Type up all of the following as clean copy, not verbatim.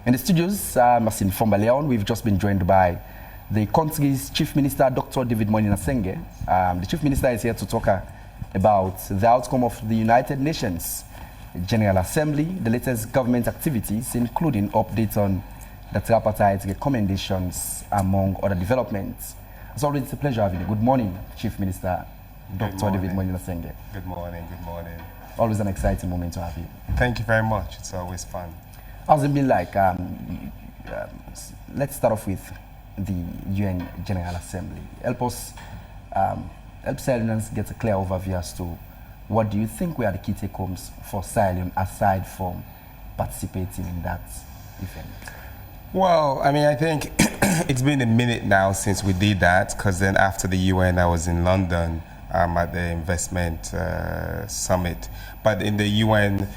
In the studios, as informed by Leone, we've just been joined by the country's Chief Minister, Dr. Moinina Sengeh. The Chief Minister is here to talk about the outcome of the United Nations General Assembly, the latest government activities, including updates on the Tripartite recommendations, among other developments. As always, it's a pleasure having you. Good morning, Chief Minister, Dr. Moinina Sengeh. Good morning, good morning. Always an exciting moment to have you. Thank you very much. It's always fun. How's it been like? Let's start off with the UN General Assembly. Help us, help Sierra Leoneans get a clear overview as to what do you think were the key take-homes for Sierra Leone aside from participating in that event? Well, I mean, I think it's been a minute now since we did that, because then after the UN, I was in London at the investment summit. But in the UN,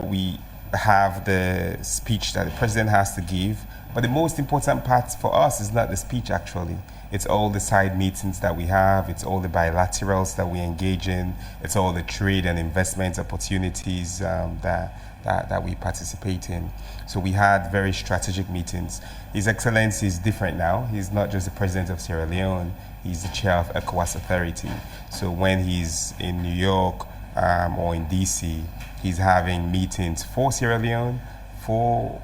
we have the speech that the president has to give. But the most important part for us is not the speech, actually. It's all the side meetings that we have. It's all the bilaterals that we engage in. It's all the trade and investment opportunities that we participate in. So we had very strategic meetings. His Excellency is different now. He's not just the president of Sierra Leone. He's the chair of ECOWAS Authority. So when he's in New York or in DC, he's having meetings for Sierra Leone, for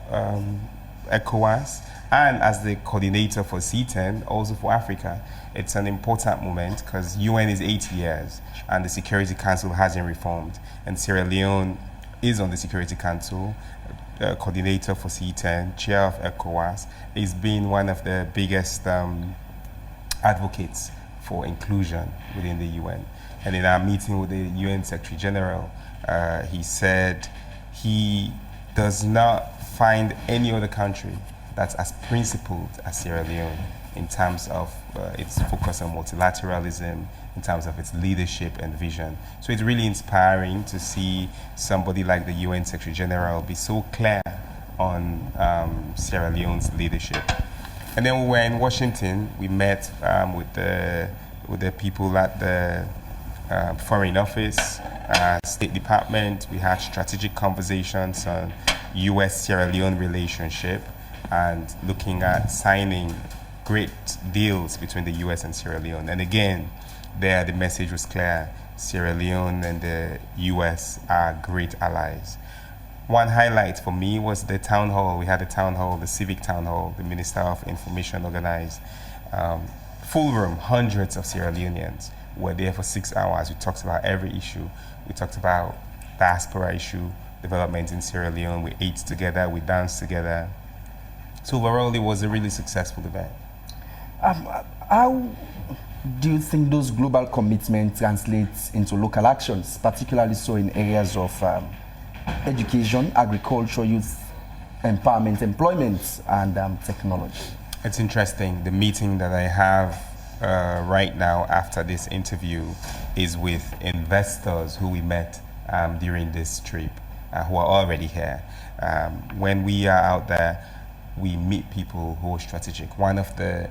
ECOWAS, and as the coordinator for C10, also for Africa. It's an important moment because UN is 80 years and the Security Council hasn't reformed. And Sierra Leone is on the Security Council, coordinator for C10, chair of ECOWAS. He's been one of the biggest advocates for inclusion within the UN. And in our meeting with the UN Secretary General, he said he does not find any other country that's as principled as Sierra Leone in terms of its focus on multilateralism, in terms of its leadership and vision. So it's really inspiring to see somebody like the UN Secretary General be so clear on Sierra Leone's leadership. And then we were in Washington. We met with the people at the Foreign Office, State Department. We had strategic conversations on US-Sierra Leone relationship and looking at signing great deals between the US and Sierra Leone. And again, there the message was clear. Sierra Leone and the US are great allies. One highlight for me was the town hall. We had a town hall, the civic town hall, the Minister of Information organized. Full room, hundreds of Sierra Leoneans were there for 6 hours. We talked about every issue. We talked about diaspora issue, development in Sierra Leone. We ate together, we danced together. So overall, it was a really successful event. How do you think those global commitments translate into local actions, particularly so in areas of education, agriculture, youth empowerment, employment, and technology? It's interesting. The meeting that I have right now after this interview is with investors who we met during this trip, who are already here. When we are out there, we meet people who are strategic. One of the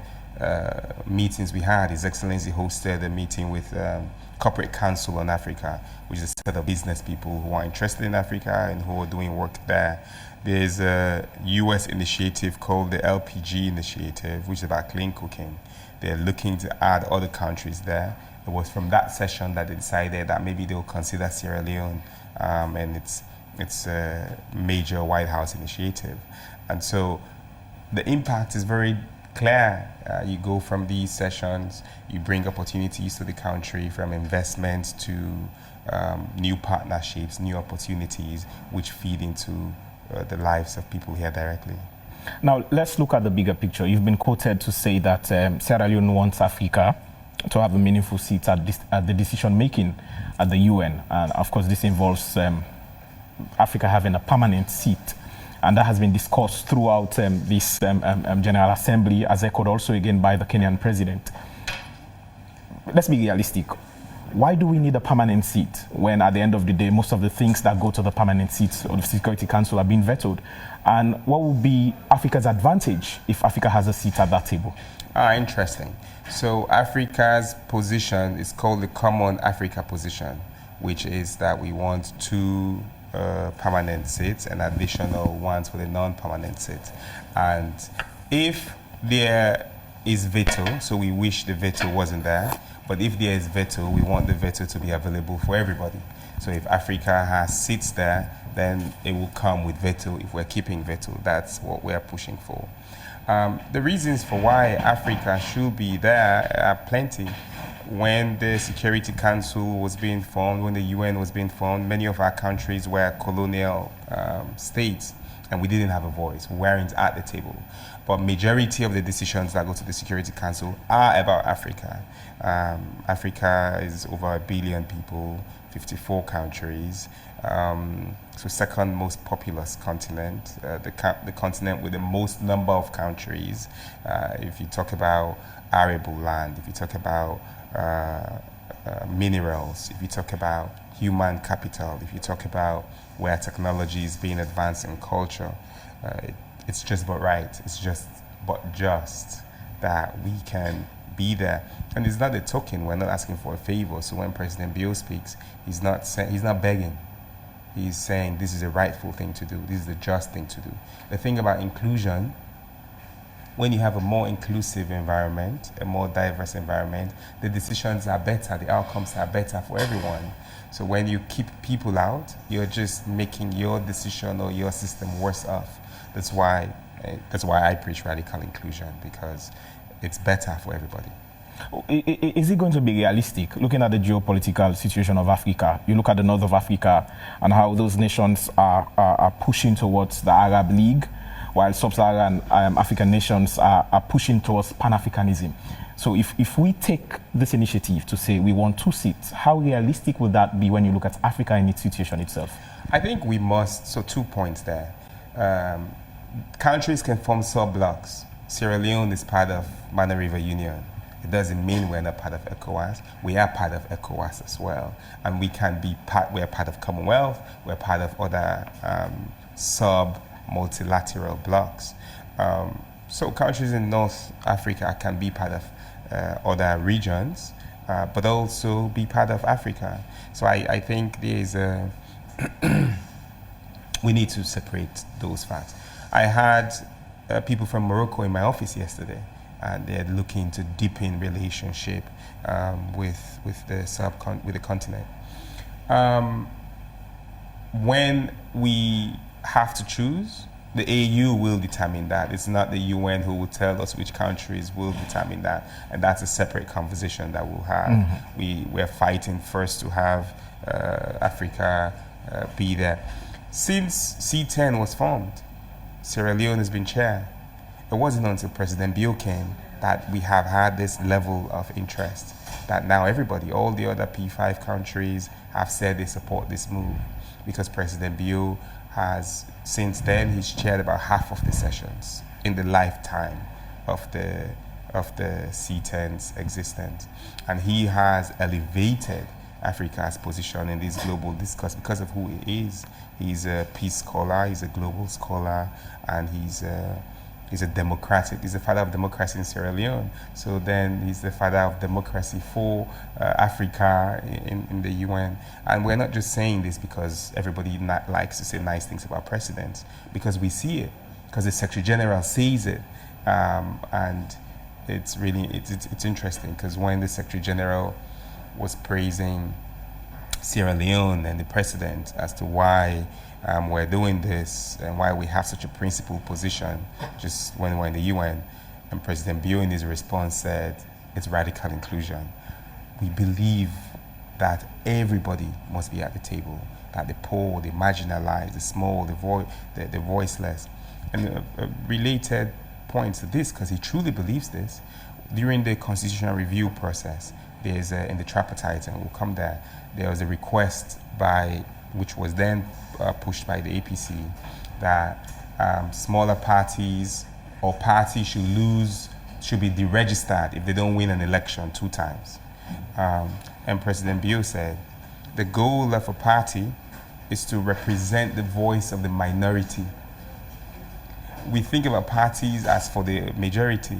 meetings we had, His Excellency hosted a meeting with Corporate Council on Africa, which is a set of business people who are interested in Africa and who are doing work there. There's a US initiative called the LPG Initiative, which is about clean cooking. They're looking to add other countries there. It was from that session that they decided that maybe they'll consider Sierra Leone, and it's a major White House initiative. And so the impact is very clear. You go from these sessions, you bring opportunities to the country, from investments to new partnerships, new opportunities, which feed into the lives of people here directly. Now, let's look at the bigger picture. You've been quoted to say that Sierra Leone wants Africa to have a meaningful seat at the decision-making at the UN. And of course, this involves Africa having a permanent seat. And that has been discussed throughout this General Assembly, as echoed also again by the Kenyan president. Let's be realistic. Why do we need a permanent seat when at the end of the day, most of the things that go to the permanent seats of the Security Council are being vetoed? And what would be Africa's advantage if Africa has a seat at that table? Interesting. So Africa's position is called the Common Africa Position, which is that we want two permanent seats and additional ones for the non-permanent seats. And if there is veto, so we wish the veto wasn't there, but if there is veto, we want the veto to be available for everybody. So if Africa has seats there, then it will come with veto. If we're keeping veto, that's what we're pushing for. The reasons for why Africa should be there are plenty. When the Security Council was being formed, when the UN was being formed, many of our countries were colonial states, and we didn't have a voice. We weren't at the table. But majority of the decisions that go to the Security Council are about Africa. Africa is over 1 billion people, 54 countries. So second most populous continent, the continent with the most number of countries. If you talk about arable land, if you talk about minerals, if you talk about human capital, if you talk about where technology is being advanced in culture, it's just but right. It's just that we can be there. And it's not a token. We're not asking for a favor. So when President Bio speaks, he's not begging. He's saying this is a rightful thing to do. This is the just thing to do. The thing about inclusion, when you have a more inclusive environment, a more diverse environment, the decisions are better, the outcomes are better for everyone. So when you keep people out, you're just making your decision or your system worse off. That's why I preach radical inclusion, because it's better for everybody. Is it going to be realistic, looking at the geopolitical situation of Africa? You look at the north of Africa and how those nations are pushing towards the Arab League, while sub-Saharan African nations are pushing towards Pan-Africanism. So if we take this initiative to say we want 2 seats, how realistic would that be when you look at Africa in its situation itself? I think we must, so 2 points there. Countries can form sub-blocks. Sierra Leone is part of Mana River Union. It doesn't mean we're not part of ECOWAS. We are part of ECOWAS as well. And we're part of Commonwealth, we're part of other multilateral blocks. So countries in North Africa can be part of other regions, but also be part of Africa. So I think there is we need to separate those facts. I had people from Morocco in my office yesterday, and they're looking to deepen relationship with the continent. When we have to choose, the AU will determine that. It's not the UN who will tell us which countries will determine that, and that's a separate conversation that we'll have. Mm-hmm. We're fighting first to have Africa be there. Since C10 was formed, Sierra Leone has been chair. It wasn't until President Bio came that we have had this level of interest, that now everybody, all the other P5 countries have said they support this move, because President Bio has, since then, he's chaired about half of the sessions in the lifetime of the C10's existence. And he has elevated Africa's position in this global discourse because of who he is. He's a peace scholar, he's a global scholar, and he's the father of democracy in Sierra Leone. So then he's the father of democracy for Africa in the UN. And we're not just saying this because everybody likes to say nice things about presidents, because we see it, because the Secretary General says it. And it's really, it's interesting, because when the Secretary General was praising Sierra Leone and the president as to why we're doing this and why we have such a principled position just when we're in the UN, and President Bio in his response said it's radical inclusion. We believe that everybody must be at the table, that the poor, the marginalized, the small, the voiceless. And a related point to this, because he truly believes this, during the constitutional review process, there's in the Tripartite, and we'll come there was a request which was then pushed by the APC, that smaller parties or parties should be deregistered if they don't win an election 2 times. And President Bio said, the goal of a party is to represent the voice of the minority. We think about parties as for the majority,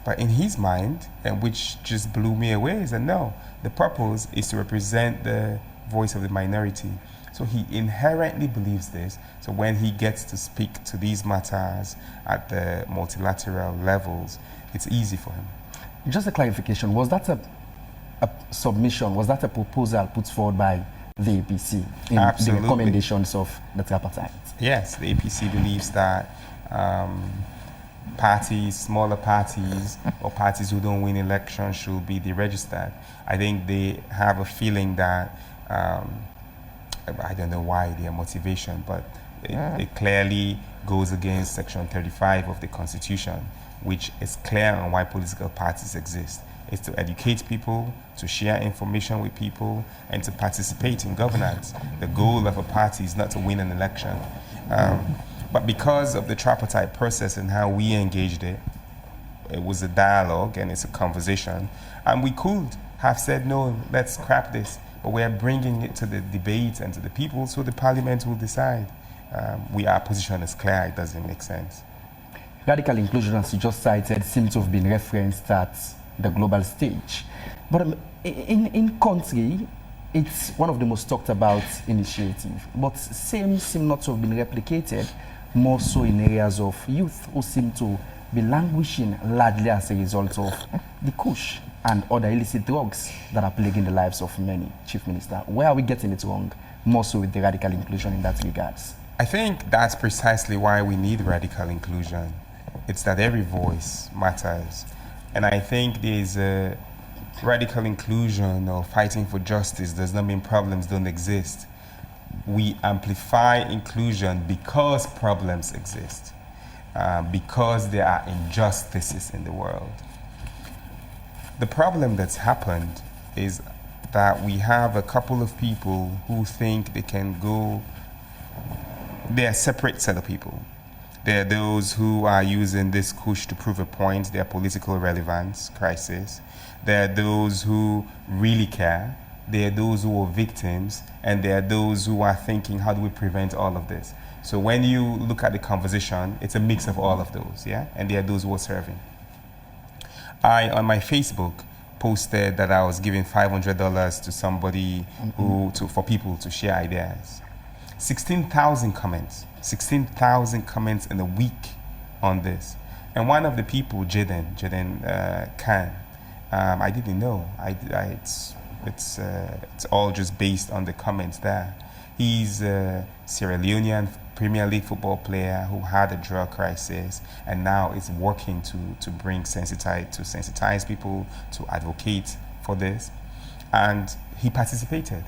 but in his mind, and which just blew me away, is that no, the purpose is to represent the voice of the minority. So he inherently believes this. So when he gets to speak to these matters at the multilateral levels, it's easy for him. Just a clarification, was that a submission, was that a proposal put forward by the APC in the recommendations of the Tripartite? Yes, the APC believes that parties, smaller parties, or parties who don't win elections should be deregistered. I think they have a feeling that, I don't know why, their motivation, but it clearly goes against Section 35 of the Constitution, which is clear on why political parties exist. It's to educate people, to share information with people, and to participate in governance. The goal of a party is not to win an election. But because of the tripartite process and how we engaged it, it was a dialogue and it's a conversation. And we could have said, no, let's scrap this. But we're bringing it to the debate and to the people so the parliament will decide. Our position is clear, it doesn't make sense. Radical inclusion, as you just cited, seems to have been referenced at the global stage. But in country, it's one of the most talked about initiatives, but seem not to have been replicated, more so in areas of youth who seem to be languishing largely as a result of the kush and other illicit drugs that are plaguing the lives of many. Chief Minister, where are we getting it wrong, more so with the radical inclusion in that regards? I think that's precisely why we need radical inclusion. It's that every voice matters. And I think there's a radical inclusion or fighting for justice does not mean problems don't exist. We amplify inclusion because problems exist, because there are injustices in the world. The problem that's happened is that we have a couple of people who think they can go, they're a separate set of people. There are those who are using this kush to prove a point, their political relevance, crisis. There are those who really care. There are those who are victims. And there are those who are thinking, how do we prevent all of this? So when you look at the conversation, it's a mix of all of those, yeah? And there are those who are serving. I, on my Facebook, posted that I was giving $500 to somebody for people to share ideas. 16,000 comments. 16,000 comments in a week on this. And one of the people, Jaden Khan, I didn't know. It's all just based on the comments there. He's a Sierra Leonean Premier League football player who had a drug crisis and now is working to sensitize people, to advocate for this. And he participated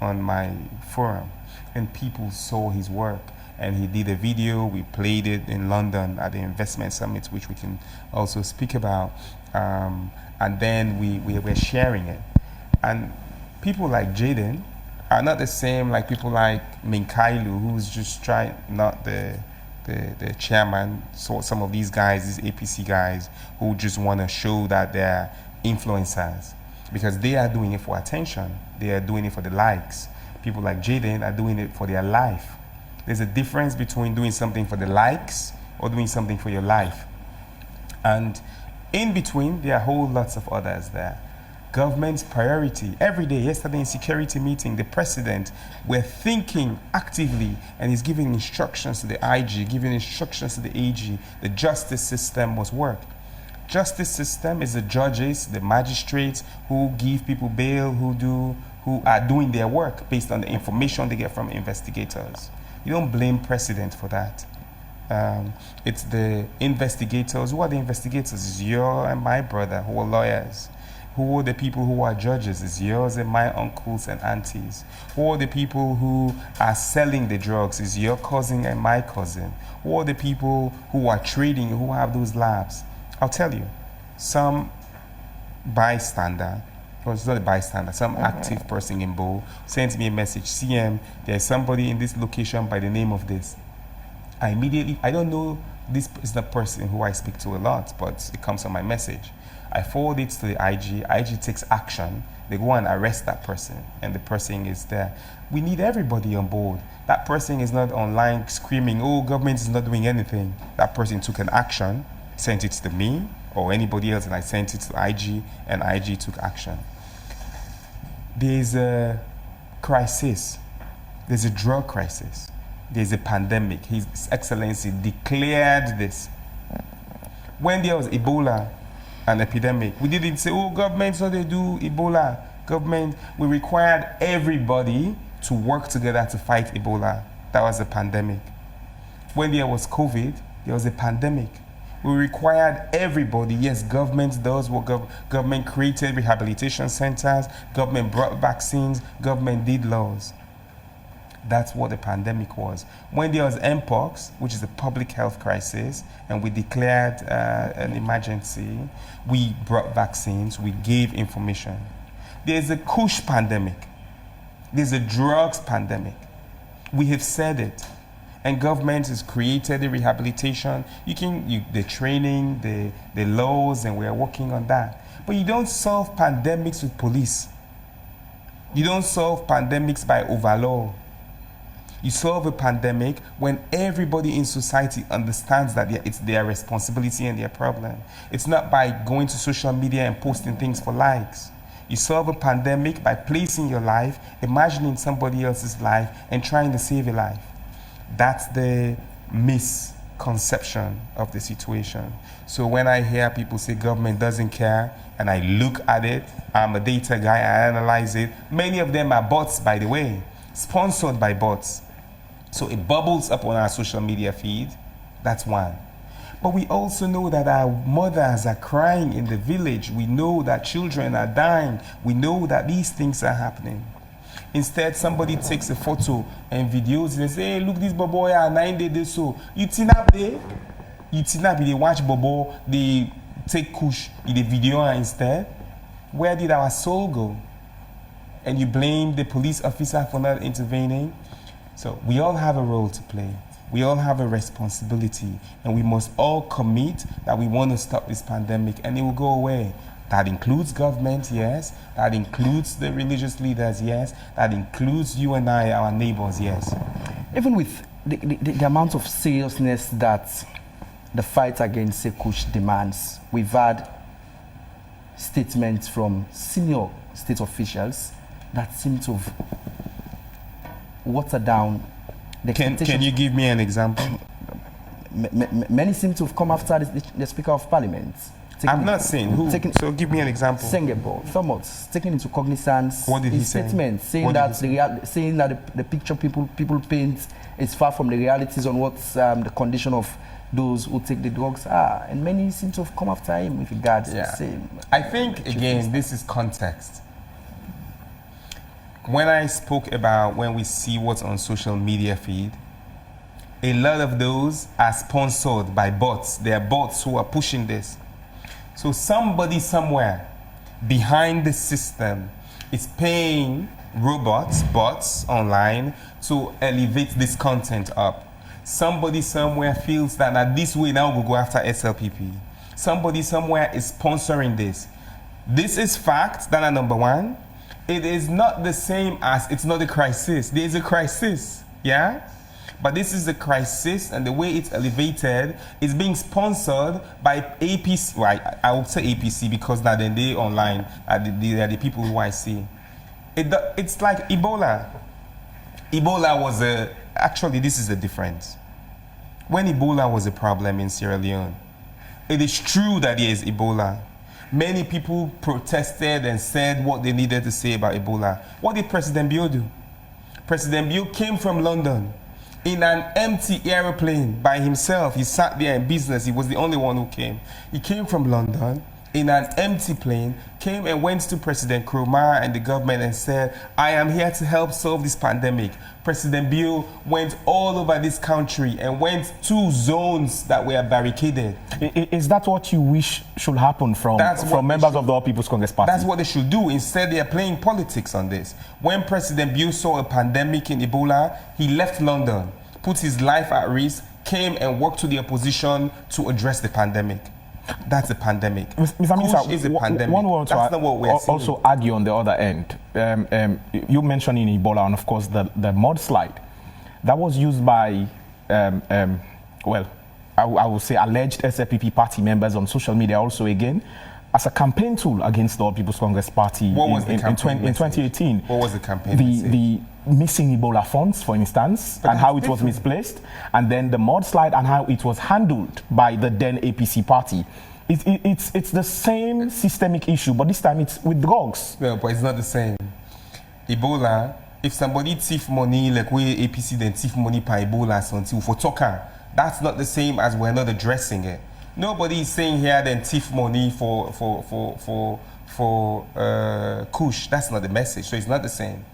on my forum and people saw his work. And he did a video, we played it in London at the Investment Summit, which we can also speak about. And then we were sharing it. And people like Jaden are not the same like people like Minkailu, who's just trying, not the chairman. So some of these guys, these APC guys, who just want to show that they're influencers because they are doing it for attention. They are doing it for the likes. People like Jaden are doing it for their life. There's a difference between doing something for the likes or doing something for your life. And in between, there are whole lots of others there. Government's priority. Every day, yesterday in security meeting, the president, we're thinking actively and he's giving instructions to the IG, giving instructions to the AG. The justice system must work. Justice system is the judges, the magistrates who give people bail, who are doing their work based on the information they get from investigators. You don't blame president for that. It's the investigators. Who are the investigators? It's your and my brother who are lawyers. Who are the people who are judges? It's yours and my uncles and aunties. Who are the people who are selling the drugs? It's your cousin and my cousin. Who are the people who are trading, who have those labs? I'll tell you, some bystander, well, it's not a bystander, some active person in Bo sends me a message, CM, there's somebody in this location by the name of this. I don't know this is the person who I speak to a lot, but it comes on my message. I forward it to the IG. IG takes action. They go and arrest that person, and the person is there. We need everybody on board. That person is not online screaming, oh, government is not doing anything. That person took an action, sent it to me or anybody else, and I sent it to IG, and IG took action. There's a crisis. There's a drug crisis. There's a pandemic. His Excellency declared this. When there was Ebola, an epidemic, we didn't say, oh, government, so they do Ebola. Government, we required everybody to work together to fight Ebola. That was a pandemic. When there was COVID, there was a pandemic. We required everybody, yes, government does what government created rehabilitation centers, government brought vaccines, government did laws. That's what the pandemic was. When there was Mpox, which is a public health crisis, and we declared an emergency, we brought vaccines, we gave information. There's a Kush pandemic. There's a drugs pandemic. We have said it. And government has created the rehabilitation. The training, the laws, and we are working on that. But you don't solve pandemics with police. You don't solve pandemics by overlaw. You solve a pandemic when everybody in society understands that it's their responsibility and their problem. It's not by going to social media and posting things for likes. You solve a pandemic by placing your life, imagining somebody else's life, and trying to save a life. That's the misconception of the situation. So when I hear people say government doesn't care, and I look at it, I'm a data guy, I analyze it. Many of them are bots, by the way, sponsored by bots. So it bubbles up on our social media feed. That's one. But we also know that our mothers are crying in the village. We know that children are dying. We know that these things are happening. Instead, somebody takes a photo and videos and say, hey, look, this bobo are 9 days so. You tinap there, they watch bobo, they take kush, the video instead. Where did our soul go? And you blame the police officer for not intervening. So we all have a role to play. We all have a responsibility, and we must all commit that we want to stop this pandemic, and it will go away. That includes government, yes. That includes the religious leaders, yes. That includes you and I, our neighbors, yes. Even with the amount of seriousness that the fight against Sekush demands, we've had statements from senior state officials that seem to have watered down the expectations. Can you give me an example? Many seem to have come after the Speaker of Parliament. I've not seen who. So give me an example. Sengeh, Thomas, taking into cognizance what did he say? Statement saying that the picture people paint is far from the realities on what's the condition of those who take the drugs are, and many seem to have come after him with regards to the same. I think again, this is context. When I spoke about when we see what's on social media feed, a lot of those are sponsored by bots. There are bots who are pushing this. So somebody somewhere behind the system is paying bots online to elevate this content up. Somebody somewhere feels that this way now we'll go after SLPP. Somebody somewhere is sponsoring this. This is fact, that are number one. It is not the same as it's not a crisis. There is a crisis, yeah? But this is a crisis, and the way it's elevated is being sponsored by APC. Well, I would say APC because now then they online they are the people who I see. It's like Ebola. Ebola was actually this is the difference. When Ebola was a problem in Sierra Leone, it is true that there is Ebola. Many people protested and said what they needed to say about Ebola. What did President Bio do? President Bio came from London in an empty aeroplane by himself. He sat there in business. He was the only one who came. He came from London in an empty plane, came and went to President Kromah and the government and said, I am here to help solve this pandemic. President Bio went all over this country and went to zones that were barricaded. Is that what you wish should happen from members of the All People's Congress Party? That's what they should do. Instead, they are playing politics on this. When President Bio saw a pandemic in Ebola, he left London, put his life at risk, came and worked to the opposition to address the pandemic. That's a pandemic. Mr. Minister, is a pandemic. One want That's not what we're seeing. Also argue on the other end. You mentioned in Ebola, and of course the mudslide that was used by, I will say alleged SLPP party members on social media also again as a campaign tool against the All People's Congress Party What was the in campaign message? 2018. What was the campaign message? The missing Ebola funds, for instance, But and how it that's was different. misplaced, and then the mudslide and how it was handled by the then APC party. It's the same systemic issue, but this time it's with drugs. No, but it's not the same. Ebola, if somebody thief money, like we APC then thief money by Ebola, something for talker, that's not the same as we're not addressing it. Nobody is saying here then thief money for Kush. That's not the message. So it's not the same.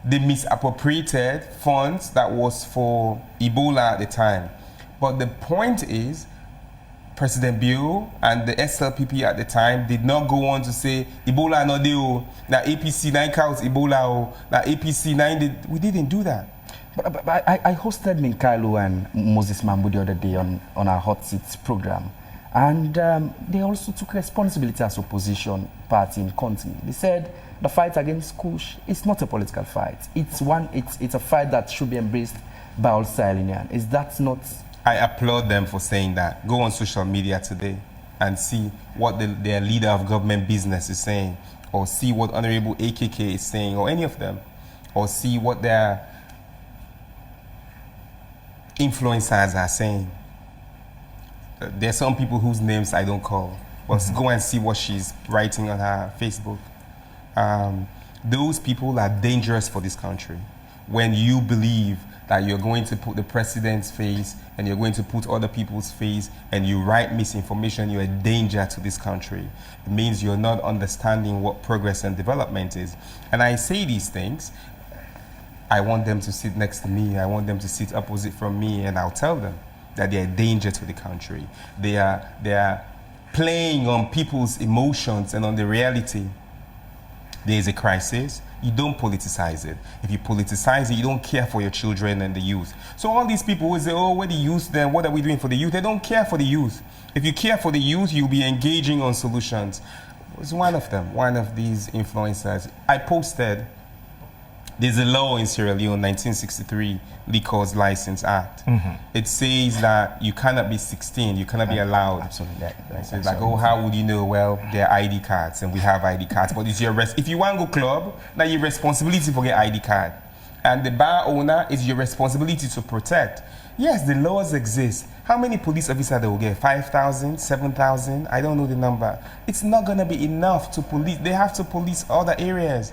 They misappropriated funds that was for Ebola at the time. But the point is, President Bio and the SLPP at the time did not go on to say Ebola no deal. Now APC 9 counts Ebola. Now APC 9 did. We didn't do that. But I hosted Minkailu and Moses Mambu the other day on our Hot Seats program. And they also took responsibility as opposition party in country. They said the fight against Kush is not a political fight. It's a fight that should be embraced by all Sahelians. Is that not? I applaud them for saying that. Go on social media today and see what their leader of government business is saying, or see what Honorable AKK is saying, or any of them, or see what their influencers are saying. There are some people whose names I don't call. But go and see what she's writing on her Facebook. Those people are dangerous for this country. When you believe that you're going to put the president's face and you're going to put other people's face and you write misinformation, you're a danger to this country. It means you're not understanding what progress and development is. And I say these things, I want them to sit next to me, I want them to sit opposite from me, and I'll tell them that they're a danger to the country. They are playing on people's emotions and on the reality. There is a crisis. You don't politicize it. If you politicize it, you don't care for your children and the youth. So all these people who say, oh, where the youth then? What are we doing for the youth? They don't care for the youth. If you care for the youth, you'll be engaging on solutions. It's one of them, one of these influencers. I posted, there's a law in Sierra Leone, 1963, Liquors License Act. It says that you cannot be 16, you cannot be allowed. Absolutely. So it's like, oh, how would you know? Well, there are ID cards, and we have ID cards. But it's your if you want to go club, now your responsibility for get ID card, and the bar owner is your responsibility to protect. Yes, the laws exist. How many police officers they will get? 5,000, 7,000? I don't know the number. It's not going to be enough to police. They have to police other areas.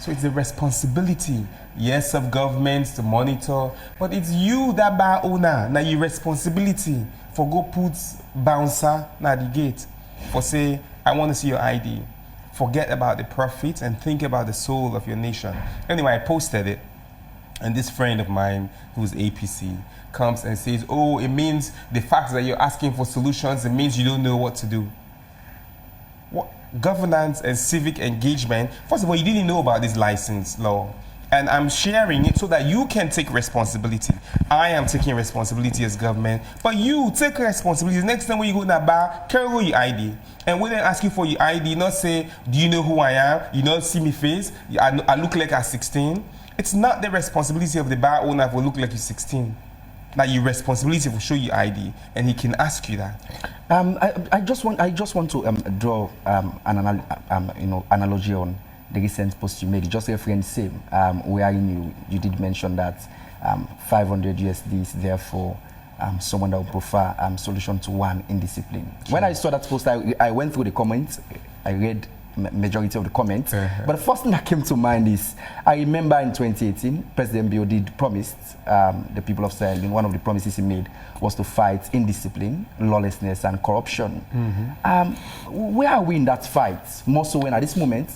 So it's the responsibility, yes, of governments to monitor, but it's you, that bar owner, now your responsibility for go put bouncer na the gate, for say, I want to see your ID. Forget about the profit and think about the soul of your nation. Anyway, I posted it, and this friend of mine who's APC comes and says, oh, it means the fact that you're asking for solutions, it means you don't know what to do. What? Governance and civic engagement. First of all, you didn't know about this license law, and I'm sharing it so that you can take responsibility. I am taking responsibility as government, but you take responsibility. Next time when you go to a bar, carry your ID, and when they ask you for your ID, not say, do you know who I am? You not see me face? I look like I'm 16. It's not the responsibility of the bar owner to look like you're 16. Now your responsibility to show your ID, and he can ask you that. I just want to draw an analogy on the recent post you made. You just referenced same, where you did mention that 500 USD is therefore someone that will prefer solution to one indiscipline. Sure. When I saw that post, I went through the comments. I read majority of the comments. But the first thing that came to mind is, I remember in 2018, President Bio did promise the people of Sahel, one of the promises he made was to fight indiscipline, lawlessness, and corruption. Where are we in that fight? More so when at this moment,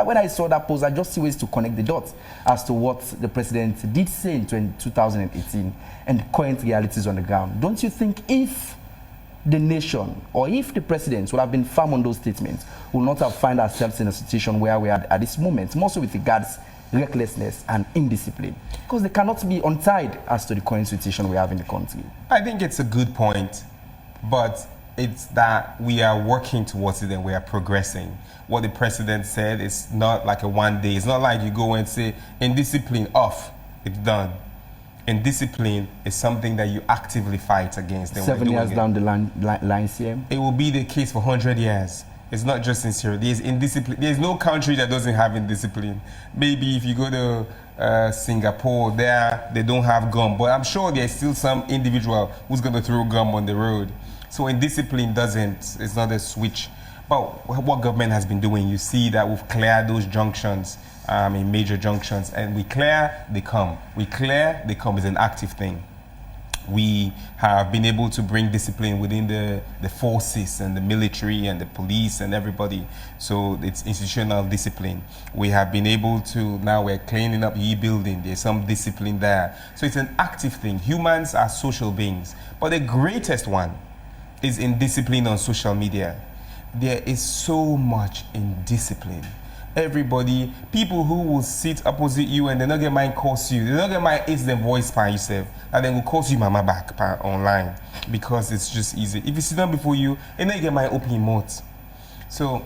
when I saw that post, I just see ways to connect the dots as to what the president did say in 2018 and the current realities on the ground. Don't you think if the nation, or if the president would have been firm on those statements, we will not have found ourselves in a situation where we are at this moment, mostly with regards recklessness and indiscipline, because they cannot be untied as to the current situation we have in the country? I think it's a good point, but it's that we are working towards it and we are progressing. What the president said is not like a one day. It's not like you go and say, indiscipline off, it's done. Indiscipline is something that you actively fight against. 7 years down the line, CM? It will be the case for 100 years. It's not just in Syria. There's indiscipline. There's no country that doesn't have indiscipline. Maybe if you go to Singapore, there they don't have gum, but I'm sure there's still some individual who's going to throw gum on the road. So indiscipline doesn't. It's not a switch. But what government has been doing, you see that we've cleared those junctions in major junctions, and we clear, they come. We clear, they come is an active thing. We have been able to bring discipline within the forces and the military and the police and everybody. So it's institutional discipline. We have been able to, now we're cleaning up e-building. There's some discipline there. So it's an active thing. Humans are social beings. But the greatest one is indiscipline on social media. There is so much indiscipline. Everybody, people who will sit opposite you and they not get mind curse you. They not get mind ace them voice by yourself. And then will curse you mama back online because it's just easy. If you sit down before you, and then you get mind open mouth. So,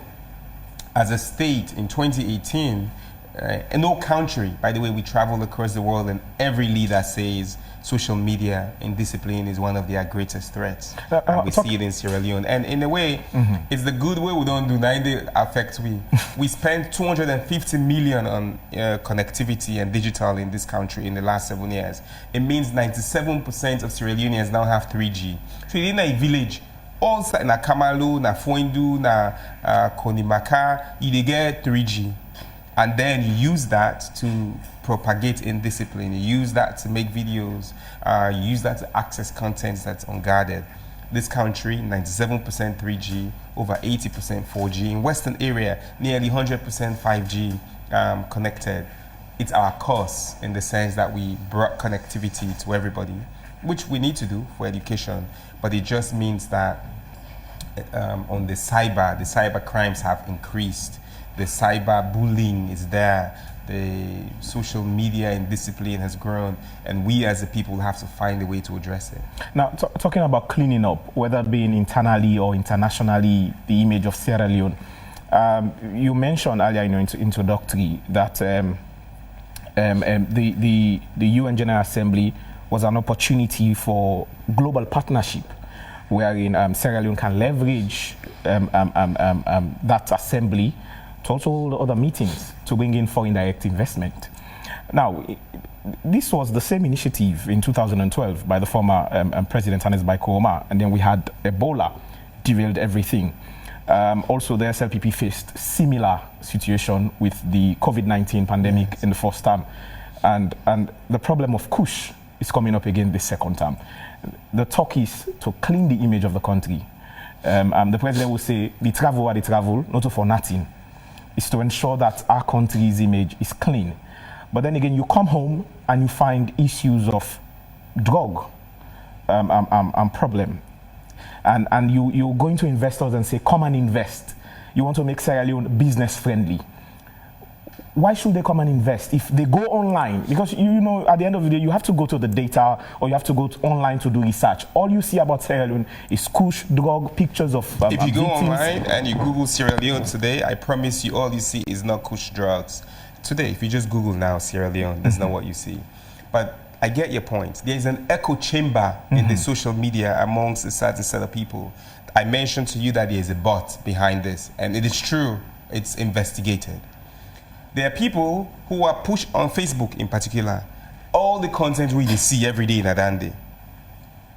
as a state in 2018, in no country, by the way, we travel across the world and every leader says social media indiscipline is one of their greatest threats. And we see it in Sierra Leone. And in a way, it's the good way we don't do 90 affect we. We spent 250 million on connectivity and digital in this country in the last 7 years. It means 97% of Sierra Leoneans now have 3G. So in a village, all na Kamalu, na Foindu, na Konimaka, you get 3G. And then you use that to propagate indiscipline. You use that to make videos. You use that to access content that's unguarded. This country, 97% 3G, over 80% 4G. In Western area, nearly 100% 5G connected. It's our cause in the sense that we brought connectivity to everybody, which we need to do for education. But it just means that on the cyber crimes have increased. The cyber bullying is there. The social media indiscipline has grown, and we as a people have to find a way to address it. Now, talking about cleaning up, whether being internally or internationally, the image of Sierra Leone, you mentioned earlier in your introductory that the UN General Assembly was an opportunity for global partnership, wherein Sierra Leone can leverage that assembly to also hold other meetings to bring in foreign direct investment. Now, this was the same initiative in 2012 by the former President Hannes Baikooma, and then we had Ebola, derailed everything. Also, the SLPP faced similar situation with the COVID-19 pandemic in the first term, and the problem of Kush is coming up again this second term. The talk is to clean the image of the country. The president will say, the travel, not for nothing. Is to ensure that our country's image is clean. But then again, you come home and you find issues of drug problem. And you go into investors and say, come and invest. You want to make Sierra Leone business friendly. Why should they come and invest if they go online? Because you know, at the end of the day, you have to go to the data or you have to go online to do research. All you see about Sierra Leone is kush, drug, pictures of if you go online and you Google Sierra Leone today, I promise you all you see is not kush drugs. Today, if you just Google now Sierra Leone, that's not what you see. But I get your point. There's an echo chamber in the social media amongst a certain set of people. I mentioned to you that there's a bot behind this, and it is true, it's investigated. There are people who are pushed on Facebook in particular. All the content we see every day in Adande.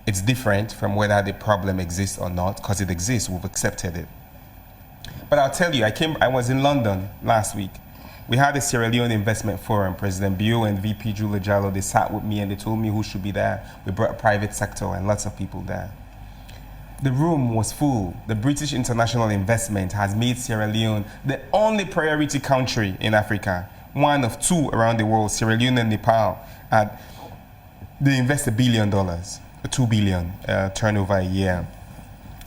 It's different from whether the problem exists or not, because it exists, we've accepted it. But I'll tell you, I was in London last week. We had a Sierra Leone Investment Forum. President Bio and VP Julia Jallo, they sat with me and they told me who should be there. We brought private sector and lots of people there. The room was full. The British International Investment has made Sierra Leone the only priority country in Africa, one of two around the world, Sierra Leone and Nepal. They invest $1 billion, $2 billion turnover a year.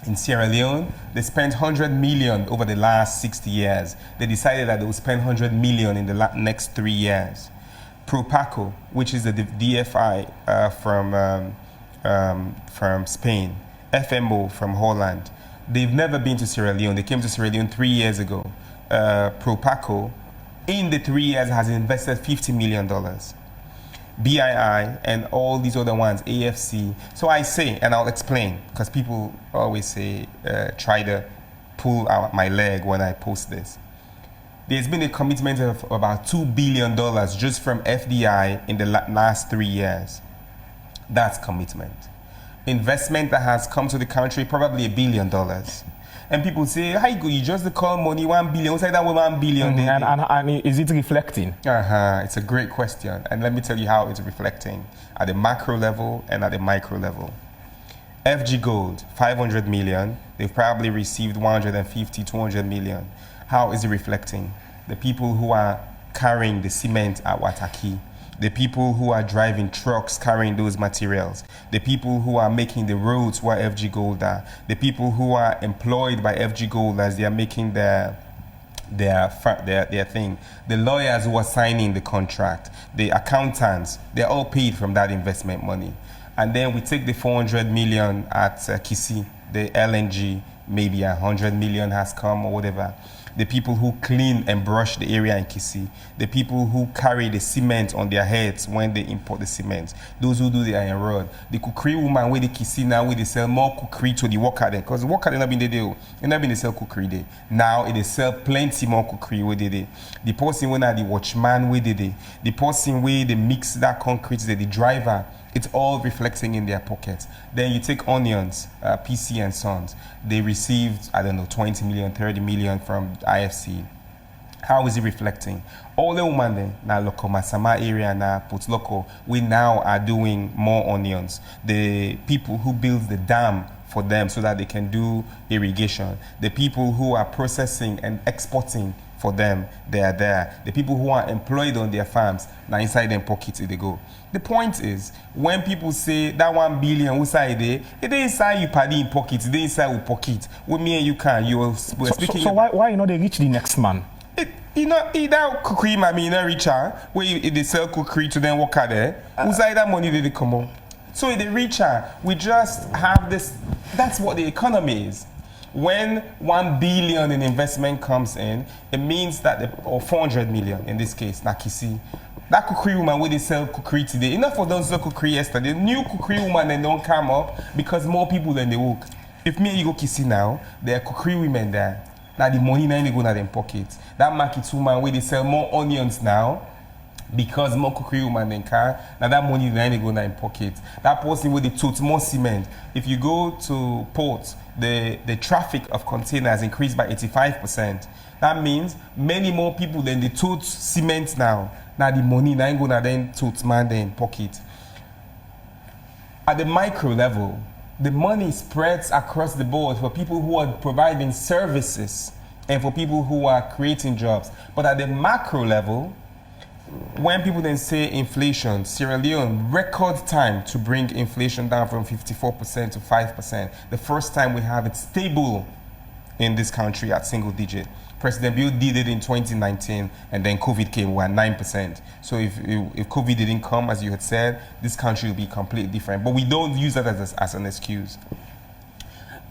In Sierra Leone, they spent 100 million over the last 60 years. They decided that they would spend 100 million in the next 3 years. Propaco, which is the DFI from Spain, FMO from Holland. They've never been to Sierra Leone. They came to Sierra Leone 3 years ago. Propaco, in the 3 years, has invested $50 million. BII and all these other ones, AFC. So I say, and I'll explain, because people always say, try to pull out my leg when I post this. There's been a commitment of about $2 billion just from FDI in the last 3 years. That's commitment. Investment that has come to the country, probably $1 billion. And people say, how you just call money 1 billion? What's like that with 1 billion? And is it reflecting? It's a great question. And let me tell you how it's reflecting at the macro level and at the micro level. FG Gold, 500 million. They've probably received 150, 200 million. How is it reflecting? The people who are carrying the cement at Wataki, the people who are driving trucks carrying those materials, the people who are making the roads where FG Gold are, the people who are employed by FG Gold as they are making their thing, the lawyers who are signing the contract, the accountants, they're all paid from that investment money. And then we take the 400 million at Kisi, the LNG, maybe 100 million has come or whatever. The people who clean and brush the area in Kisi, the people who carry the cement on their heads when they import the cement, those who do the iron rod, the cookery woman where they Kisi now where they sell more cookery to the worker there, because the worker they not been there, they not been they sell cookery there. Now they sell plenty more cookery where they did. The person when are the watchman where they did, the person where they mix that concrete, the driver. It's all reflecting in their pockets. Then you take onions, PC and Sons. They received, I don't know, 20 million, 30 million from IFC. How is it reflecting? All the women there, now local Masama area, now Port Loco, we now are doing more onions. The people who build the dam for them so that they can do irrigation. The people who are processing and exporting for them, they are there. The people who are employed on their farms, now inside them pockets they go. The point is, when people say that 1 billion inside there, it ain't inside you paddy in pockets, it ain't inside with pocket. With me and you can, we're speaking. So why you know they reach the next man? Either cookery, I mean, richer, where they sell cookery to them work out there, inside that money they come on. So in the richer, we just have this, that's what the economy is. When 1 billion in investment comes in, it means that, or 400 million in this case, Nakisi, that cookery woman where they sell cookery today, enough of them sell cookery yesterday, new cookery woman then don't come up because more people than they work. If me and you go Kisi now, there are cookery women there. Now the money now they go in their pockets. That market woman where they sell more onions now, because more cookery woman than car, now that money now they go in their pockets. That person where they tote more cement. If you go to port, the traffic of containers increased by 85%. That means many more people than they tote cement now. Now the money now ain't gonna then tote man then pocket. At the micro level, the money spreads across the board for people who are providing services and for people who are creating jobs. But at the macro level, when people then say inflation, Sierra Leone, record time to bring inflation down from 54% to 5%. The first time we have it stable in this country at single digit. President Bill did it in 2019, and then COVID came, we were at 9%. So if COVID didn't come, as you had said, this country will be completely different. But we don't use that as an excuse.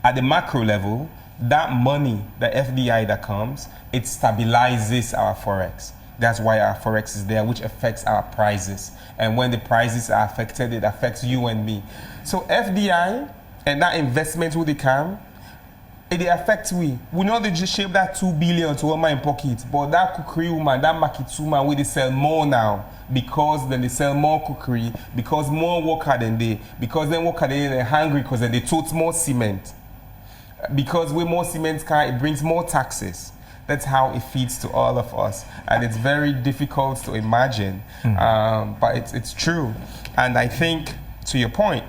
At the macro level, that money, the FDI that comes, it stabilizes our forex. That's why our forex is there, which affects our prices. And when the prices are affected, it affects you and me. So FDI and that investment will come, it affects we. We know they just shape that 2 billion to my pocket, but that cookery woman, that market woman, where they sell more now because then they sell more cookery, because more worker than they, because then worker they're hungry because then they tote more cement. Because with more cement car, it brings more taxes. That's how it feeds to all of us, and it's very difficult to imagine, but it's true. And I think, to your point,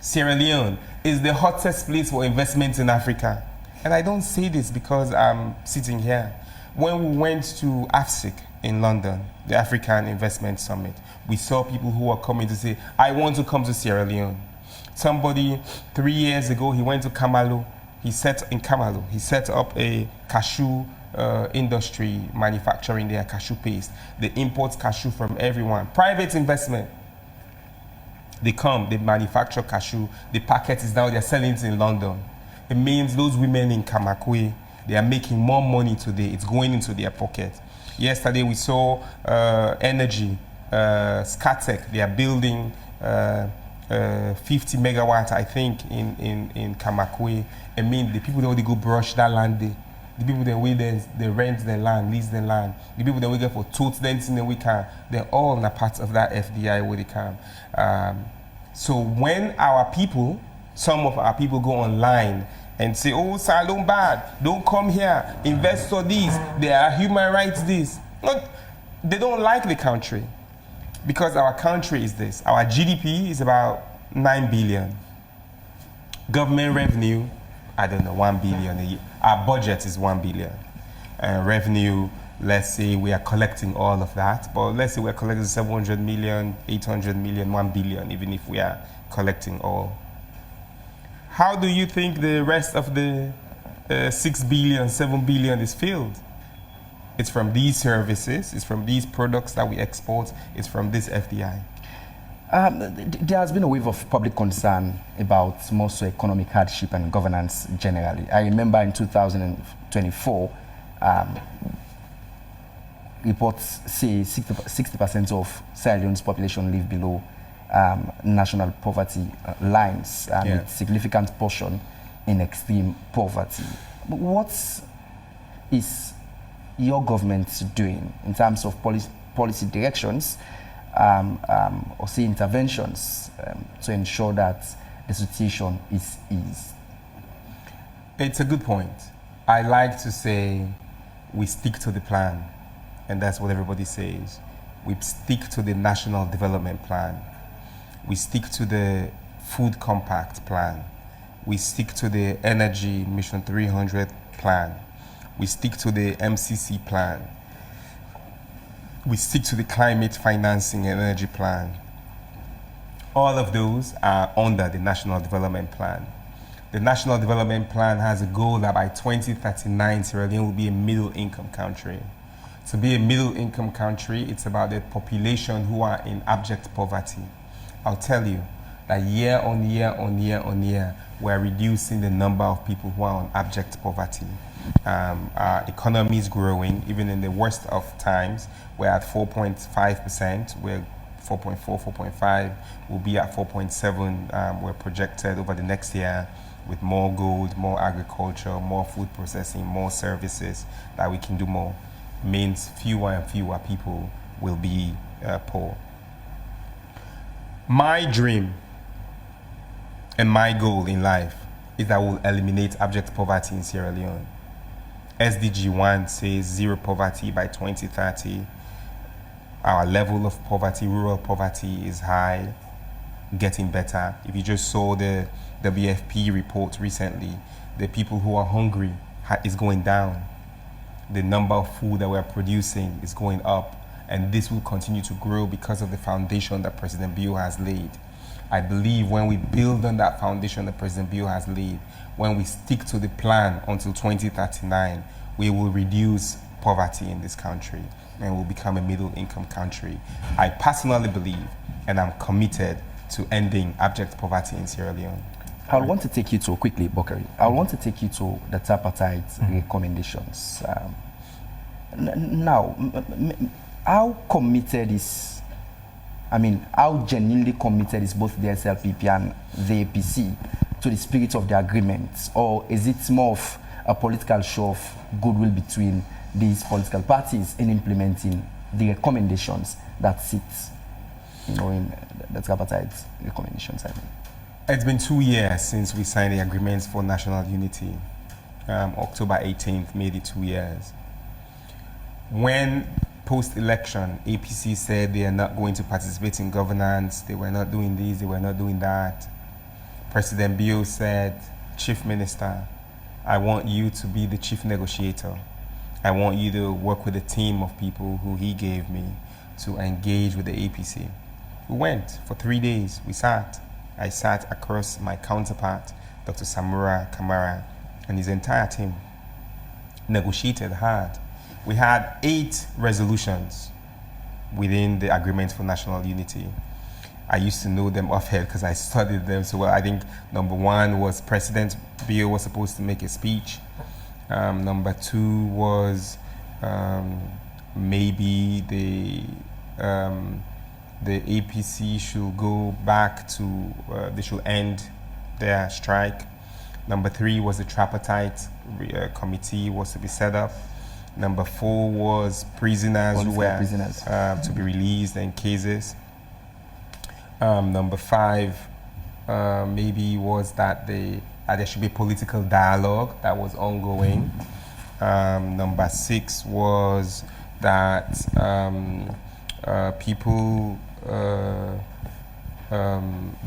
Sierra Leone is the hottest place for investments in Africa. And I don't say this because I'm sitting here. When we went to AFSIC in London, the African Investment Summit, we saw people who were coming to say, I want to come to Sierra Leone. Somebody 3 years ago, he went to Kamalu. He set up a cashew industry manufacturing their cashew paste. They import cashew from everyone. Private investment. They come, they manufacture cashew. The packet is now, they're selling it in London. It means those women in Kamakwe, they are making more money today. It's going into their pocket. Yesterday we saw energy, Skatec, they are building 50 megawatts, I think, in Kamakwe. I mean, the people that only go brush that land, the people that we then they rent the land, lease the land, the people that we get for totes dancing the weekend, they're all in a part of that FDI where they come. So when our people, some of our people go online and say, oh, Salon bad, don't come here, invest for this, there are human rights this. No, they don't like the country because our country is this. Our GDP is about 9 billion. Government revenue, I don't know, 1 billion a year. Our budget is 1 billion. Revenue, let's say we are collecting all of that, but let's say we're collecting 700 million, 800 million, 1 billion, even if we are collecting all. How do you think the rest of the 6 billion, 7 billion is filled? It's from these services, it's from these products that we export, it's from this FDI. There has been a wave of public concern about more so economic hardship and governance generally. I remember in 2024, reports say 60% of Sierra Leone's population live below national poverty lines, with significant portion in extreme poverty. What is your government doing in terms of policy directions or say interventions to ensure that the situation is eased? It's a good point. I like to say we stick to the plan, and that's what everybody says. We stick to the National Development Plan. We stick to the Food Compact Plan. We stick to the Energy Mission 300 Plan. We stick to the MCC Plan. We stick to the Climate Financing and Energy Plan. All of those are under the National Development Plan. The National Development Plan has a goal that by 2039, Sierra Leone will be a middle-income country. To be a middle-income country, it's about the population who are in abject poverty. I'll tell you that year on year on year on year, we're reducing the number of people who are on abject poverty. Our economy is growing, even in the worst of times. We're at 4.5%, we're 4.4, 4.5, we'll be at 4.7, we're projected over the next year with more gold, more agriculture, more food processing, more services, that we can do more. Means fewer and fewer people will be poor. My dream and my goal in life is that we'll eliminate abject poverty in Sierra Leone. SDG 1 says zero poverty by 2030. Our level of poverty, rural poverty, is high, getting better. If you just saw the WFP report recently, the people who are hungry is going down. The number of food that we're producing is going up, and this will continue to grow because of the foundation that President Bio has laid. I believe when we build on that foundation that President Bio has laid, when we stick to the plan until 2039, we will reduce poverty in this country and will become a middle-income country. I personally believe, and I'm committed to ending abject poverty in Sierra Leone. I want to take you to, quickly, Bokari, I want to take you to the tripartite recommendations. Now, how committed is, how genuinely committed is both the SLPP and the APC to the spirit of the agreement? Or is it more of a political show of goodwill between these political parties in implementing the recommendations that sit, in the tripartite recommendations? It's been 2 years since we signed the agreements for national unity. October 18th made it 2 years. When post-election, APC said they are not going to participate in governance, they were not doing this, they were not doing that. President Bio said, Chief Minister, I want you to be the chief negotiator. I want you to work with a team of people who he gave me to engage with the APC. We went for 3 days, we sat. I sat across my counterpart, Dr. Samura Kamara, and his entire team. Negotiated hard. We had 8 resolutions within the Agreement for National Unity. I used to know them offhand because I studied them so well. I think number 1 was President Bio was supposed to make a speech. Number 2 was maybe the APC should go back to, they should end their strike. Number 3 was the Tripartite committee was to be set up. Number 4 was prisoners who were to be released in cases. Number 5 maybe was that there should be political dialogue that was ongoing. Number 6 was that people,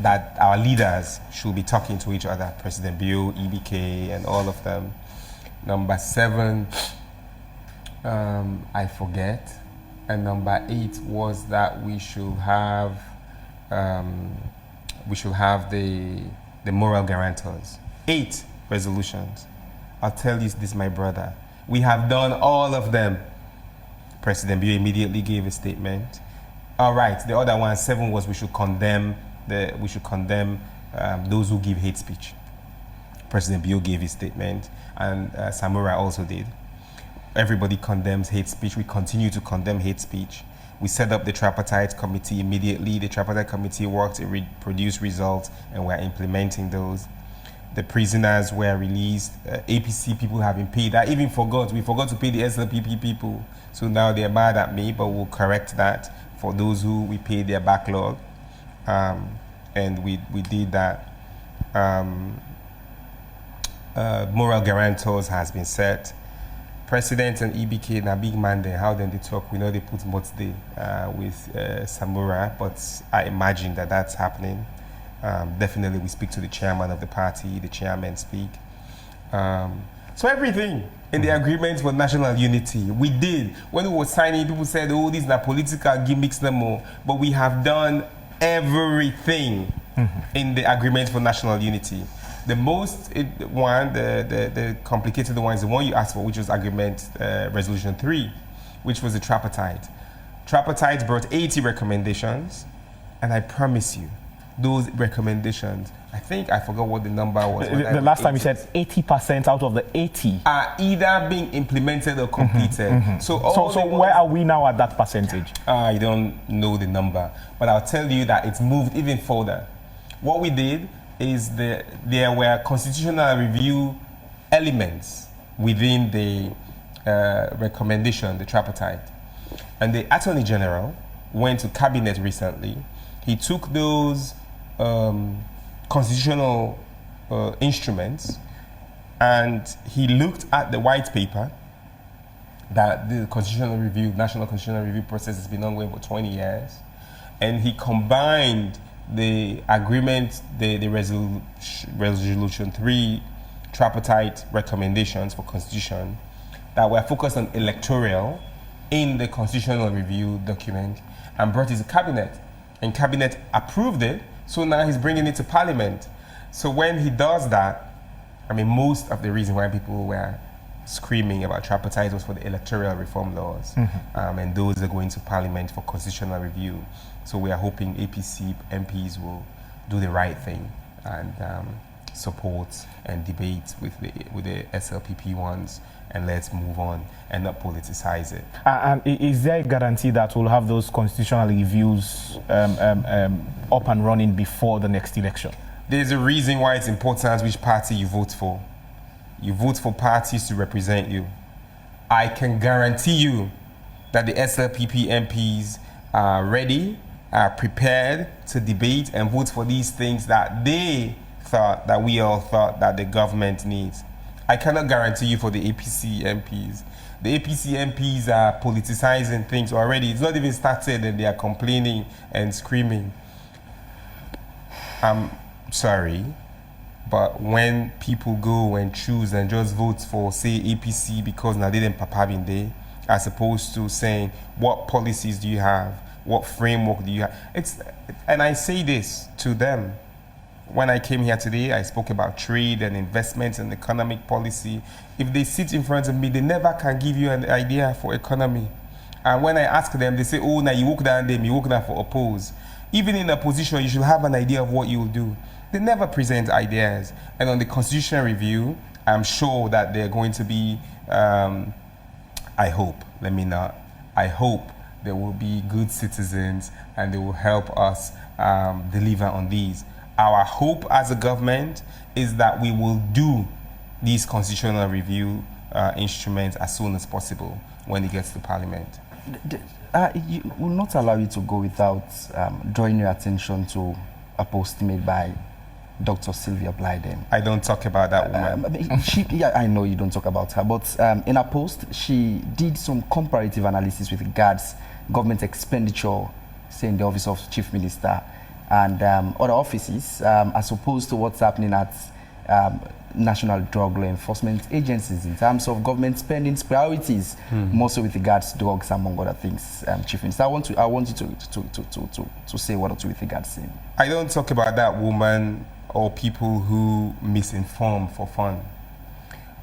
that our leaders should be talking to each other, President Bio, EBK, and all of them. Number 7, I forget. And number 8 was that we should have the moral guarantors. 8 resolutions. I'll tell you this, my brother. We have done all of them. President Bio immediately gave a statement. All right, the other one, 7, was we should condemn those who give hate speech. President Bio gave his statement, and Samura also did. Everybody condemns hate speech. We continue to condemn hate speech. We set up the Tripartite committee immediately. The Tripartite committee worked to produce results, and we're implementing those. The prisoners were released. APC people have been paid. I even forgot. We forgot to pay the SLPP people. So now they're mad at me, but we'll correct that for those who we paid their backlog. And we did that. Moral guarantors has been set. President and EBK, na big man there, how then they talk, we know they put much there with Samura, but I imagine that that's happening. Definitely we speak to the chairman of the party, the chairman speak. So everything in the agreement for national unity, we did. When we were signing, people said, oh, these are political gimmicks no more, but we have done everything in the agreement for national unity. The most one, the complicated one is the one you asked for, which was agreement resolution 3, which was the Tripartite. Tripartite brought 80 recommendations, and I promise you, those recommendations, I forgot what the number was. The last time you said 80% out of the 80 are either being implemented or completed. So where are we now at that percentage? I don't know the number, but I'll tell you that it's moved even further. What we did is there were constitutional review elements within the recommendation, the Tripartite. And the Attorney General went to Cabinet recently. He took those constitutional instruments and he looked at the white paper that the national constitutional review process has been ongoing for 20 years. And he combined the agreement, the resolution 3 Tripartite recommendations for constitution that were focused on electoral in the constitutional review document and brought it to Cabinet. And Cabinet approved it, so now he's bringing it to Parliament. So when he does that, I mean, most of the reason why people were screaming about Tripartite was for the electoral reform laws. And those are going to Parliament for constitutional review. So we are hoping APC MPs will do the right thing and support and debate with the SLPP ones, and let's move on and not politicize it. And is there a guarantee that we'll have those constitutional reviews up and running before the next election? There's a reason why it's important which party you vote for. You vote for parties to represent you. I can guarantee you that the SLPP MPs are ready, are prepared to debate and vote for these things that we all thought that the government needs. I cannot guarantee you for the APC MPs. The APC MPs are politicizing things already. It's not even started and they are complaining and screaming. I'm sorry, but when people go and choose and just vote for, say, APC because now they didn't papa bin day, as opposed to saying, what policies do you have? What framework do you have? And I say this to them. When I came here today, I spoke about trade and investments and economic policy. If they sit in front of me, they never can give you an idea for economy. And when I ask them, they say, oh, now you walk down them, you walk down for oppose. Even in opposition, you should have an idea of what you will do. They never present ideas. And on the constitutional review, I'm sure that they're going to be, I hope they will be good citizens, and they will help us deliver on these. Our hope as a government is that we will do these constitutional review instruments as soon as possible when it gets to Parliament. You will not allow you to go without drawing your attention to a post made by Dr. Sylvia Blyden. I don't talk about that woman. Yeah, I know you don't talk about her, but in her post, she did some comparative analysis with regards government expenditure, say in the office of Chief Minister and other offices, as opposed to what's happening at national drug law enforcement agencies in terms of government spending priorities, more so with regards to drugs, among other things. Chief Minister, I want you to say what or two with regards to him. I don't talk about that woman or people who misinform for fun.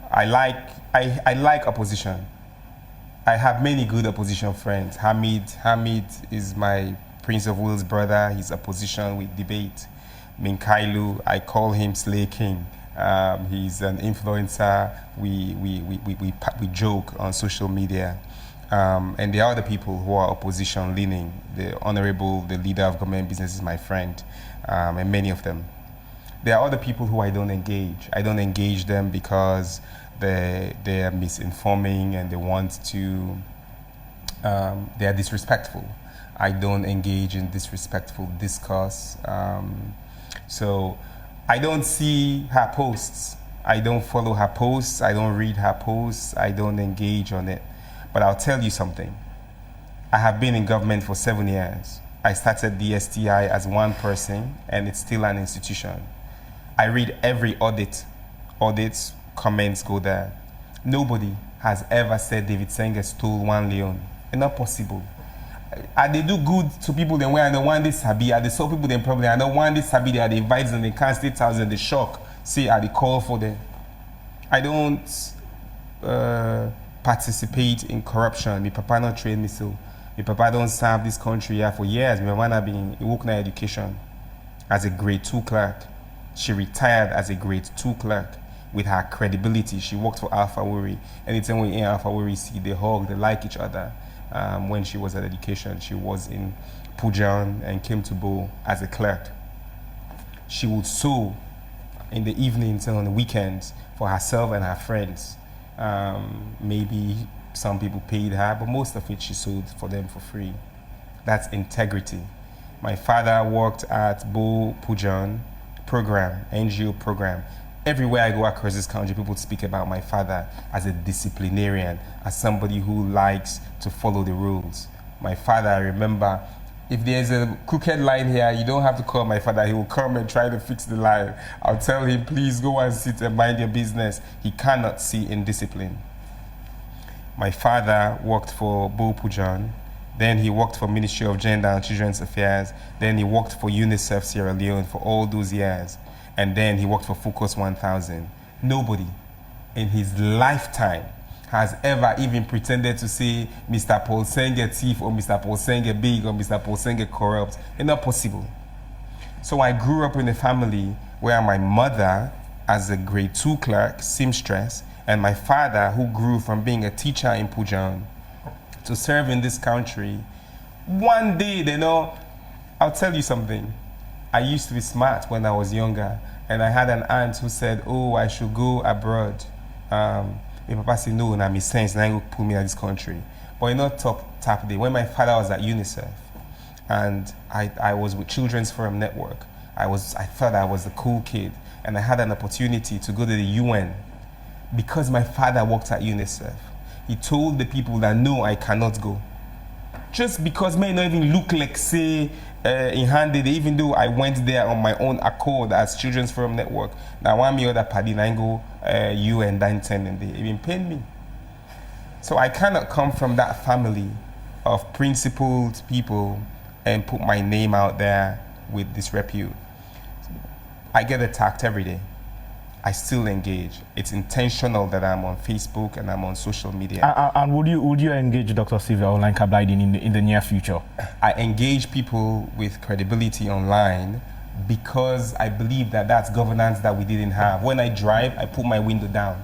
I like opposition. I have many good opposition friends. Hamid is my Prince of Wales brother. He's opposition with debate. Minkailu, I call him Slay King. He's an influencer. We joke on social media. And there are other people who are opposition leaning. The leader of government business is my friend, and many of them. There are other people who I don't engage. I don't engage them because they are misinforming and they want to, they are disrespectful. I don't engage in disrespectful discourse. So I don't see her posts. I don't follow her posts. I don't read her posts. I don't engage on it. But I'll tell you something. I have been in government for 7 years. I started the STI as one person, and it's still an institution. I read every audit. Audits, comments go there. Nobody has ever said David Sengeh stole 1 Leone. It's not possible. And they do good to people then when I don't want this sabi. And they saw people then probably I don't want this sabi. They are the invites and they can't stay thousand. They shock. See, I they call for them. I don't participate in corruption. My papa not train me so. My papa don't serve this country here for years. My mama been in work education as a grade 2 clerk. She retired as a grade 2 clerk with her credibility. She worked for Alpha Wuri. Anytime we in Alpha Wuri see, they hug, they like each other. When she was at education, she was in Pujan and came to Bo as a clerk. She would sew in the evenings and on the weekends for herself and her friends. Maybe some people paid her, but most of it she sewed for them for free. That's integrity. My father worked at Bo Pujan program, NGO program. Everywhere I go across this country, people speak about my father as a disciplinarian, as somebody who likes to follow the rules. My father, I remember, if there's a crooked line here, you don't have to call my father. He will come and try to fix the line. I'll tell him, please go and sit and mind your business. He cannot see indiscipline. My father worked for Bo Pujan. Then he worked for Ministry of Gender and Children's Affairs. Then he worked for UNICEF Sierra Leone for all those years. And then he worked for Focus 1000. Nobody in his lifetime has ever even pretended to say Mr. Paul Sengeh thief or Mr. Paul Sengeh big or Mr. Paul Sengeh corrupt. It's not possible. So I grew up in a family where my mother, as a grade 2 clerk, seamstress, and my father, who grew from being a teacher in Pujan to serve in this country. One day, I'll tell you something. I used to be smart when I was younger, and I had an aunt who said, oh, I should go abroad. My papa said, no, na me sense, now you put me in this country. But tap day. When my father was at UNICEF, and I was with Children's Forum Network, I thought I was the cool kid, and I had an opportunity to go to the UN. Because my father worked at UNICEF, he told the people that, no, I cannot go. Just because may not even look like, say, in handed, even though I went there on my own accord as Children's Forum Network. Now, one me other party, I go UN 910, and they even paid me. So I cannot come from that family of principled people and put my name out there with disrepute. I get attacked every day. I still engage. It's intentional that I'm on Facebook and I'm on social media. And would you engage Dr. Sylvia Blyden in the near future? I engage people with credibility online because I believe that that's governance that we didn't have. When I drive, I put my window down.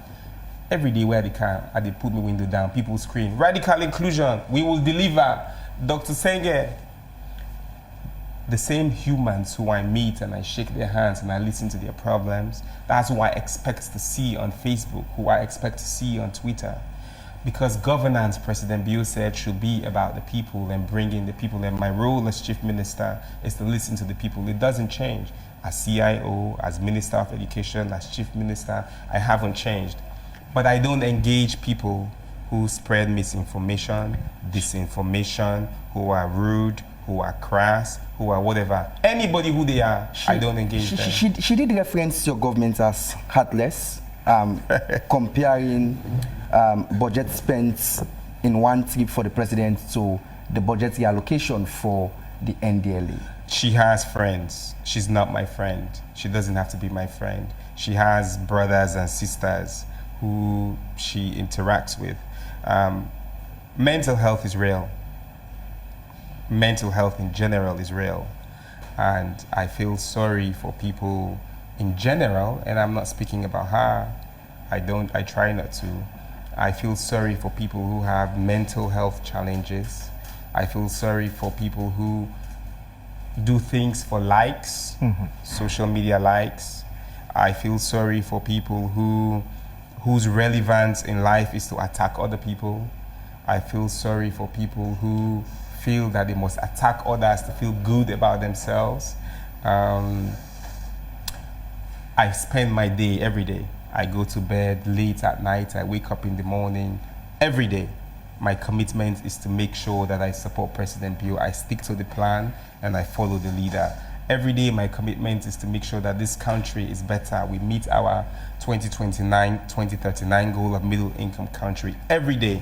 Every day where they can, I put my window down. People scream, radical inclusion, we will deliver. Dr. Sengeh, the same humans who I meet and I shake their hands and I listen to their problems, that's who I expect to see on Facebook, who I expect to see on Twitter. Because governance, President Bill said, should be about the people and bringing the people. And my role as chief minister is to listen to the people. It doesn't change. As CIO, as Minister of Education, as chief minister, I haven't changed. But I don't engage people who spread misinformation, disinformation, who are rude, who are crass, who are whatever. Anybody who they are, I don't engage them. She did reference your government as heartless, comparing budget spent in one trip for the president to the budgetary allocation for the NDLA. She has friends. She's not my friend. She doesn't have to be my friend. She has brothers and sisters who she interacts with. Mental health is real. Mental health in general is real. And I feel sorry for people in general, and I'm not speaking about her. I try not to. I feel sorry for people who have mental health challenges. I feel sorry for people who do things for likes, social media likes. I feel sorry for people whose relevance in life is to attack other people. I feel sorry for people who feel that they must attack others to feel good about themselves. I spend my day every day. I go to bed late at night. I wake up in the morning every day. My commitment is to make sure that I support President Bill. I stick to the plan and I follow the leader. Every day my commitment is to make sure that this country is better. We meet our 2029, 2039 goal of middle income country. Every day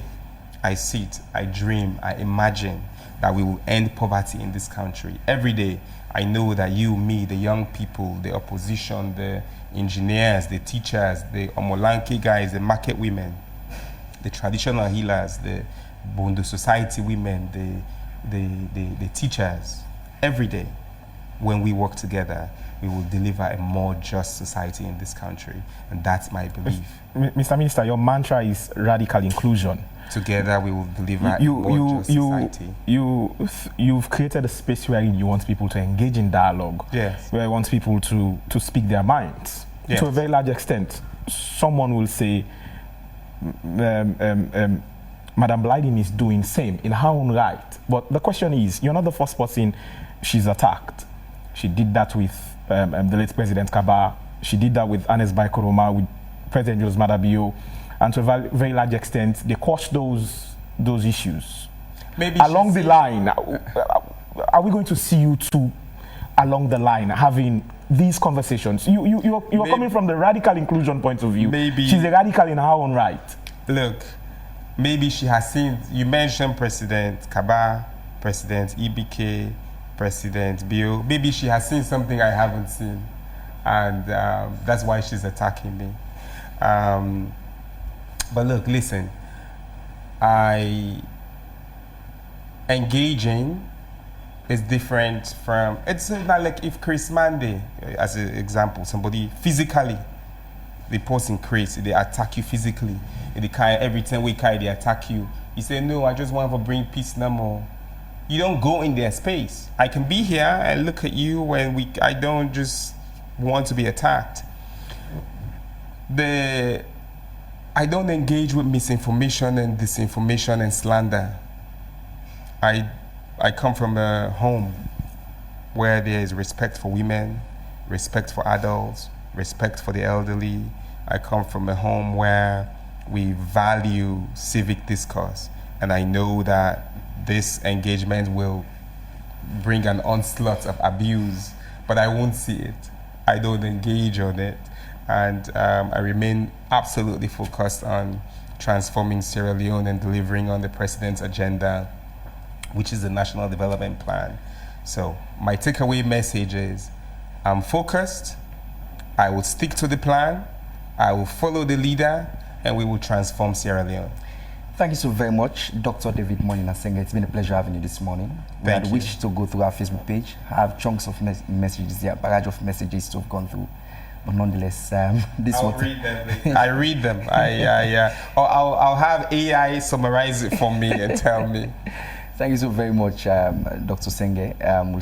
I sit, I dream, I imagine that we will end poverty in this country. Every day I know that you, me, the young people, the opposition, the engineers, the teachers, the Omolanke guys, the market women, the traditional healers, the Bondo society women, the teachers, every day when we work together, we will deliver a more just society in this country. And that's my belief. Mr. Minister, your mantra is radical inclusion. Together we will deliver a more just society. You've created a space where you want people to engage in dialogue, yes, where you want people to speak their minds. Yes. To a very large extent, someone will say, Madam Blyden is doing same in her own right. But the question is, you're not the first person she's attacked. She did that with the late President Kaba. She did that with Anes Baikoroma, with President Jules Madabio. And to a very large extent, they quashed those issues. Maybe along the line, are we going to see you two along the line having these conversations? You're coming from the radical inclusion point of view. Maybe she's a radical in her own right. Look, maybe she has seen, you mentioned President Kaba, President EBK, President Bill. Maybe she has seen something I haven't seen. And that's why she's attacking me. But look, listen, engaging is different from, it's not like if Chris Mande, as an example, somebody physically, the person Chris, they attack you physically. Every time we carry, they attack you. You say, no, I just want to bring peace no more. You don't go in their space. I can be here and look at you and I don't just want to be attacked. I don't engage with misinformation and disinformation and slander. I come from a home where there is respect for women, respect for adults, respect for the elderly. I come from a home where we value civic discourse, and I know that this engagement will bring an onslaught of abuse, but I won't see it. I don't engage on it. And I remain absolutely focused on transforming Sierra Leone and delivering on the president's agenda, which is the National Development Plan. So my takeaway message is, I'm focused, I will stick to the plan, I will follow the leader, and we will transform Sierra Leone. Thank you so very much, Dr. David Moinina Sengeh. It's been a pleasure having you this morning. We had wished to go through our Facebook page. I have chunks of messages there, a barrage of messages to have gone through. But nonetheless, I'll read them later. I read them. I'll have AI summarize it for me and tell me. Thank you so very much, Dr. Sengeh. We'll